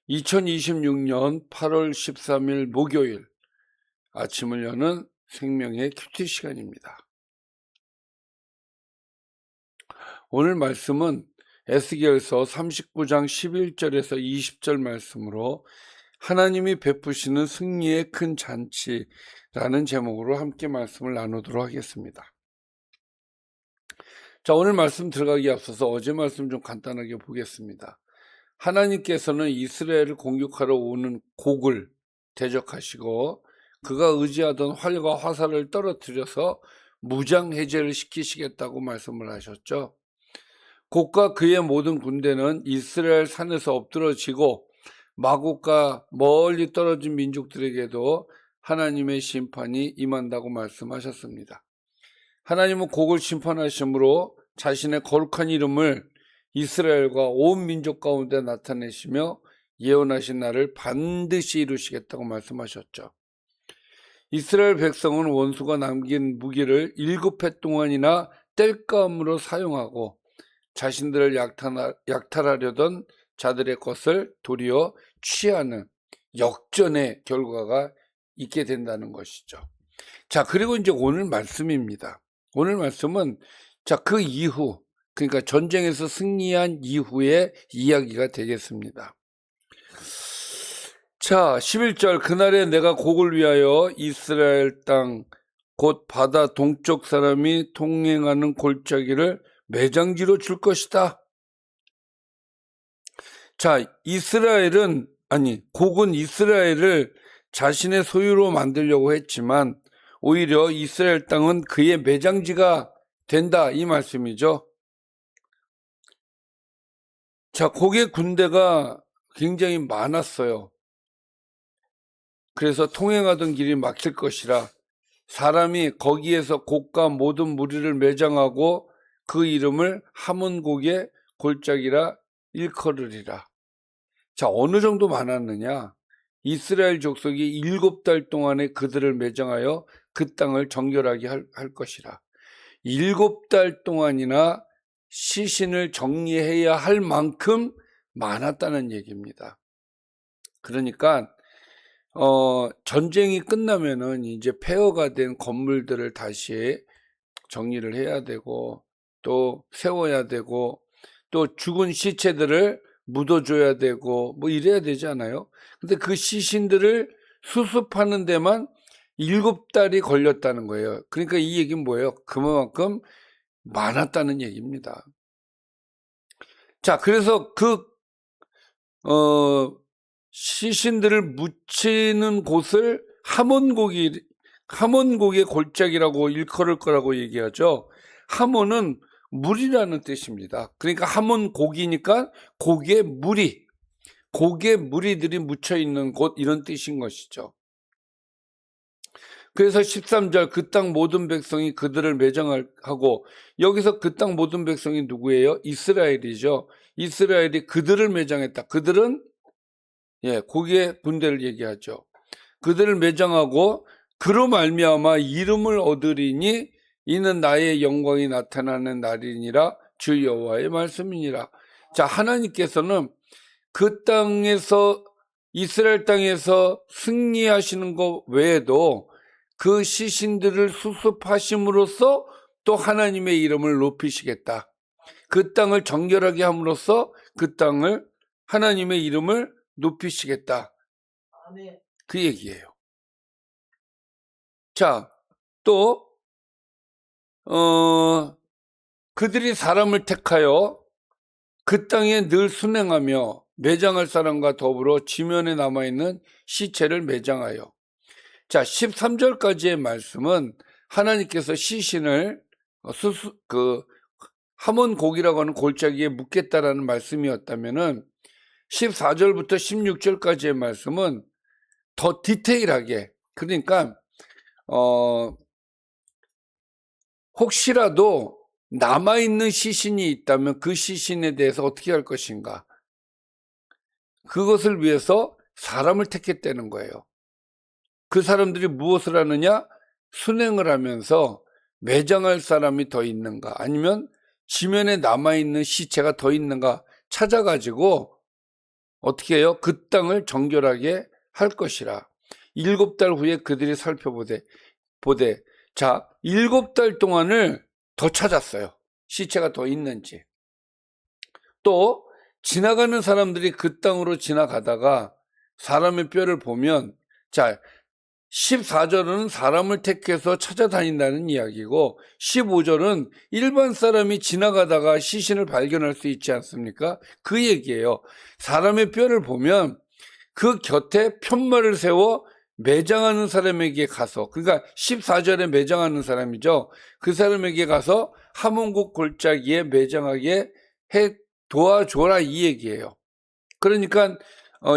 2026년 8월 13일 목요일 아침을 여는 생명의 큐티 시간입니다. 오늘 말씀은 에스겔서 39장 11절에서 20절 말씀으로 하나님이 베푸시는 승리의 큰 잔치라는 제목으로 함께 말씀을 나누도록 하겠습니다. 자, 오늘 말씀 들어가기 앞서서 어제 말씀 좀 간단하게 보겠습니다. 하나님께서는 이스라엘을 공격하러 오는 곡을 대적하시고 그가 의지하던 활과 화살을 떨어뜨려서 무장해제를 시키시겠다고 말씀을 하셨죠. 곡과 그의 모든 군대는 이스라엘 산에서 엎드러지고 마곡과 멀리 떨어진 민족들에게도 하나님의 심판이 임한다고 말씀하셨습니다. 하나님은 곡을 심판하심으로 자신의 거룩한 이름을 이스라엘과 온 민족 가운데 나타내시며 예언하신 날을 반드시 이루시겠다고 말씀하셨죠. 이스라엘 백성은 원수가 남긴 무기를 7해 동안이나 땔감으로 사용하고 자신들을 약탈하려던 자들의 것을 도리어 취하는 역전의 결과가 있게 된다는 것이죠. 자, 그리고 이제 오늘 말씀입니다. 오늘 말씀은 그 이후, 그러니까 전쟁에서 승리한 이후의 이야기가 되겠습니다. 자, 11절, 그날에 내가 곡을 위하여 이스라엘 땅 곧 바다 동쪽 사람이 통행하는 골짜기를 매장지로 줄 것이다. 자, 곡은 이스라엘을 자신의 소유로 만들려고 했지만 오히려 이스라엘 땅은 그의 매장지가 된다, 이 말씀이죠. 자, 곡의 군대가 굉장히 많았어요. 그래서 통행하던 길이 막힐 것이라 사람이 거기에서 곡과 모든 무리를 매장하고 그 이름을 하몬곡의 골짜기라 일컬으리라. 자, 어느 정도 많았느냐? 이스라엘 족속이 7달 동안에 그들을 매장하여 그 땅을 정결하게 할 것이라. 7달 동안이나 시신을 정리해야 할 만큼 많았다는 얘기입니다. 그러니까 전쟁이 끝나면은 이제 폐허가 된 건물들을 다시 정리를 해야 되고 또 세워야 되고 또 죽은 시체들을 묻어줘야 되고 뭐 이래야 되지 않아요? 근데 그 시신들을 수습하는 데만 7달이 걸렸다는 거예요. 그러니까 이 얘기는 뭐예요? 그만큼 많았다는 얘기입니다. 자, 그래서 시신들을 묻히는 곳을 하몬곡의 골짜기라고 일컬을 거라고 얘기하죠. 하몬은 물이라는 뜻입니다. 그러니까 하몬곡이니까 곡의 무리들이 묻혀 있는 곳, 이런 뜻인 것이죠. 그래서 13절, 그 땅 모든 백성이 그들을 매장하고, 여기서 그 땅 모든 백성이 누구예요? 이스라엘이죠. 이스라엘이 그들을 매장했다. 그들은 곡의 군대를 얘기하죠. 그들을 매장하고 그로 말미암아 이름을 얻으리니 이는 나의 영광이 나타나는 날이니라 주 여호와의 말씀이니라. 자, 하나님께서는 그 땅에서, 이스라엘 땅에서 승리하시는 것 외에도 그 시신들을 수습하심으로써 또 하나님의 이름을 높이시겠다. 그 땅을 정결하게 함으로써 그 땅을, 하나님의 이름을 높이시겠다. 그 얘기예요. 자, 또 그들이 사람을 택하여 그 땅에 늘 순행하며 매장할 사람과 더불어 지면에 남아있는 시체를 매장하여. 자, 13절까지의 말씀은 하나님께서 시신을 하몬곡이라고 하는 골짜기에 묻겠다라는 말씀이었다면은 14절부터 16절까지의 말씀은 더 디테일하게, 그러니까 혹시라도 남아있는 시신이 있다면 그 시신에 대해서 어떻게 할 것인가, 그것을 위해서 사람을 택했다는 거예요. 그 사람들이 무엇을 하느냐? 순행을 하면서 매장할 사람이 더 있는가, 아니면 지면에 남아있는 시체가 더 있는가 찾아가지고 어떻게 해요? 그 땅을 정결하게 할 것이라. 7달 후에 그들이 살펴보되 자, 7달 동안을 더 찾았어요. 시체가 더 있는지. 또 지나가는 사람들이 그 땅으로 지나가다가 사람의 뼈를 보면, 자, 14절은 사람을 택해서 찾아다닌다는 이야기고 15절은 일반 사람이 지나가다가 시신을 발견할 수 있지 않습니까? 그 얘기예요. 사람의 뼈를 보면 그 곁에 편말을 세워 매장하는 사람에게 가서, 그러니까 14절에 매장하는 사람이죠. 그 사람에게 가서 하몬국 골짜기에 매장하게 해 도와줘라, 이 얘기예요. 그러니까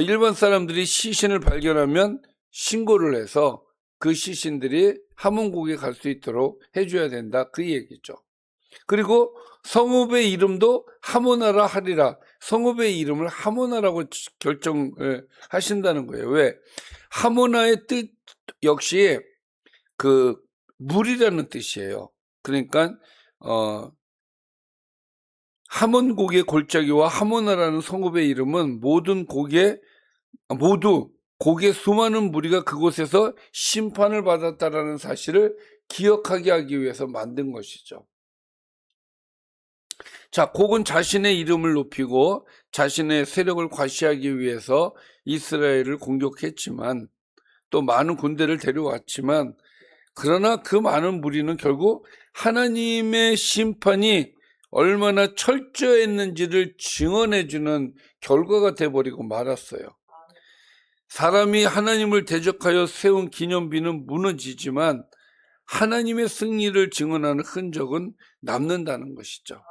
일반 사람들이 시신을 발견하면 신고를 해서 그 시신들이 하몬국에 갈 수 있도록 해줘야 된다, 그 얘기죠. 그리고 성읍의 이름도 하모나라 하리라. 성읍의 이름을 하모나라고 결정을 하신다는 거예요. 왜? 하모나의 뜻 역시 그 물이라는 뜻이에요. 그러니까 하몬곡의 골짜기와 하모나라는 성읍의 이름은 모두 곡의 수많은 무리가 그곳에서 심판을 받았다라는 사실을 기억하게 하기 위해서 만든 것이죠. 자, 곡은 자신의 이름을 높이고 자신의 세력을 과시하기 위해서 이스라엘을 공격했지만, 또 많은 군대를 데려왔지만, 그러나 그 많은 무리는 결국 하나님의 심판이 얼마나 철저했는지를 증언해주는 결과가 돼버리고 말았어요. 사람이 하나님을 대적하여 세운 기념비는 무너지지만 하나님의 승리를 증언하는 흔적은 남는다는 것이죠.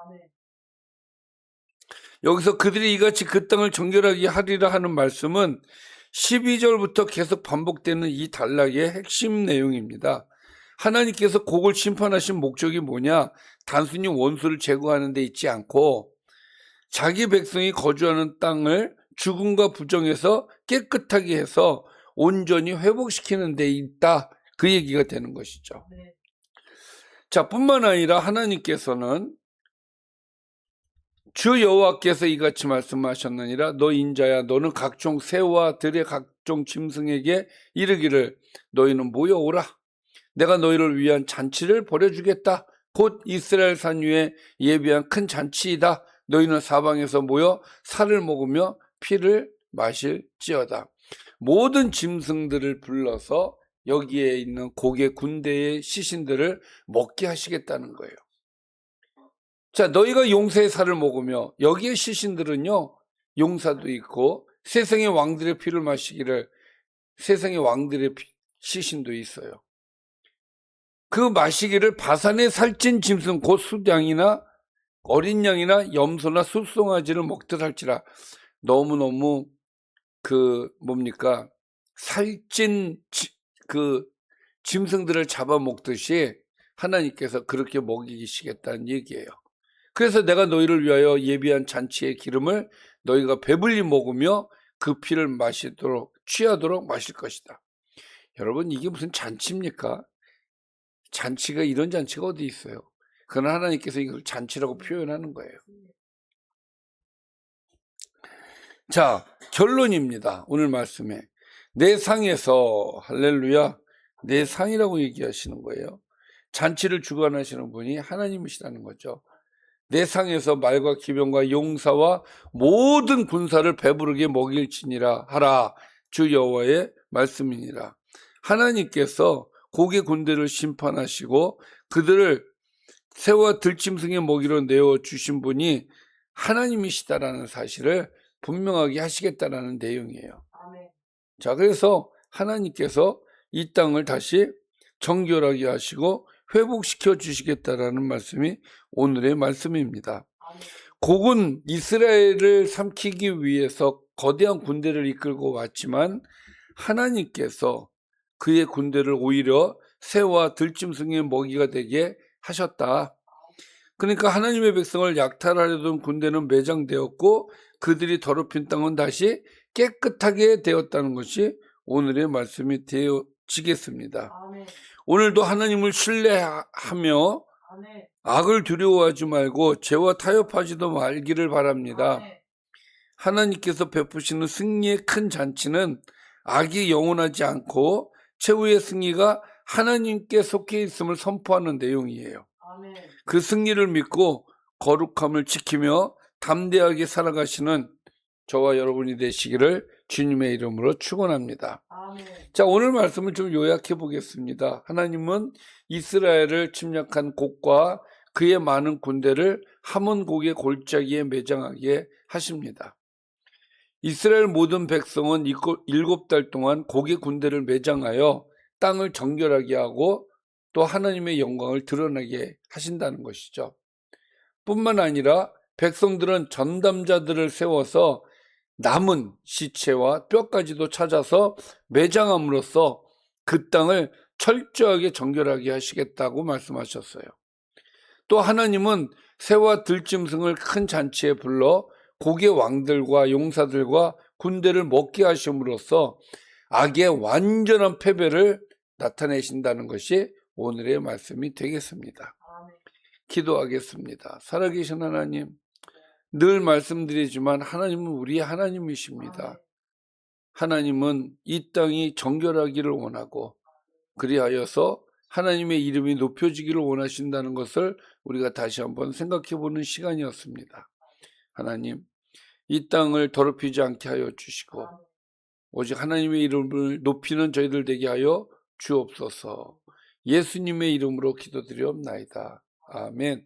여기서 그들이 이같이 그 땅을 정결하게 하리라 하는 말씀은 12절부터 계속 반복되는 이 단락의 핵심 내용입니다. 하나님께서 곡을 심판하신 목적이 뭐냐? 단순히 원수를 제거하는 데 있지 않고 자기 백성이 거주하는 땅을 죽음과 부정에서 깨끗하게 해서 온전히 회복시키는 데 있다, 그 얘기가 되는 것이죠. 자, 뿐만 아니라 하나님께서는 주 여호와께서 이같이 말씀하셨느니라. 너 인자야, 너는 각종 새와 들의 각종 짐승에게 이르기를 너희는 모여오라. 내가 너희를 위한 잔치를 벌여주겠다. 곧 이스라엘 산 위에 예비한 큰 잔치이다. 너희는 사방에서 모여 살을 먹으며 피를 마실지어다. 모든 짐승들을 불러서 여기에 있는 곡의 군대의 시신들을 먹게 하시겠다는 거예요. 자, 너희가 용사의 살을 먹으며, 여기에 시신들은요, 용사도 있고 세상의 왕들의 피를 마시기를, 세상의 왕들의 시신도 있어요. 그 마시기를 바산의 살찐 짐승 곧 숫양이나 어린 양이나 염소나 숫송아지를 먹듯 할지라. 너무너무 살찐 그 짐승들을 잡아먹듯이 하나님께서 그렇게 먹이시겠다는 얘기예요. 그래서 내가 너희를 위하여 예비한 잔치의 기름을 너희가 배불리 먹으며 그 피를 취하도록 마실 것이다. 여러분, 이게 무슨 잔치입니까? 잔치가, 이런 잔치가 어디 있어요? 그러나 하나님께서 이걸 잔치라고 표현하는 거예요. 자, 결론입니다. 오늘 말씀에 내 상에서, 할렐루야, 내 상이라고 얘기하시는 거예요. 잔치를 주관하시는 분이 하나님이시라는 거죠. 내 상에서 말과 기병과 용사와 모든 군사를 배부르게 먹일지니라 하라. 주 여호와의 말씀이니라. 하나님께서 곡의 군대를 심판하시고 그들을 새와 들짐승의 먹이로 내어주신 분이 하나님이시다라는 사실을 분명하게 하시겠다라는 내용이에요. 자, 그래서 하나님께서 이 땅을 다시 정결하게 하시고 회복시켜 주시겠다라는 말씀이 오늘의 말씀입니다. 곡은 이스라엘을 삼키기 위해서 거대한 군대를 이끌고 왔지만 하나님께서 그의 군대를 오히려 새와 들짐승의 먹이가 되게 하셨다. 그러니까 하나님의 백성을 약탈하려던 군대는 매장되었고 그들이 더럽힌 땅은 다시 깨끗하게 되었다는 것이 오늘의 말씀이 되어지겠습니다. 오늘도 하나님을 신뢰하며 악을 두려워하지 말고 죄와 타협하지도 말기를 바랍니다. 하나님께서 베푸시는 승리의 큰 잔치는 악이 영원하지 않고 최후의 승리가 하나님께 속해 있음을 선포하는 내용이에요. 아멘. 그 승리를 믿고 거룩함을 지키며 담대하게 살아가시는 저와 여러분이 되시기를 주님의 이름으로 축원합니다. 아멘. 자, 오늘 말씀을 좀 요약해 보겠습니다. 하나님은 이스라엘을 침략한 곡과 그의 많은 군대를 하몬 곡의 골짜기에 매장하게 하십니다. 이스라엘 모든 백성은 7달 동안 곡의 군대를 매장하여 땅을 정결하게 하고 또 하나님의 영광을 드러나게 하신다는 것이죠. 뿐만 아니라 백성들은 전담자들을 세워서 남은 시체와 뼈까지도 찾아서 매장함으로써 그 땅을 철저하게 정결하게 하시겠다고 말씀하셨어요. 또 하나님은 새와 들짐승을 큰 잔치에 불러 곡의 왕들과 용사들과 군대를 먹게 하심으로써 악의 완전한 패배를 나타내신다는 것이 오늘의 말씀이 되겠습니다. 아멘. 기도하겠습니다. 살아계신 하나님, 늘 말씀드리지만 하나님은 우리의 하나님이십니다. 하나님은 이 땅이 정결하기를 원하고 그리하여서 하나님의 이름이 높여지기를 원하신다는 것을 우리가 다시 한번 생각해보는 시간이었습니다. 하나님, 이 땅을 더럽히지 않게 하여 주시고 오직 하나님의 이름을 높이는 저희들 되게 하여 주옵소서. 예수님의 이름으로 기도드리옵나이다. 아멘.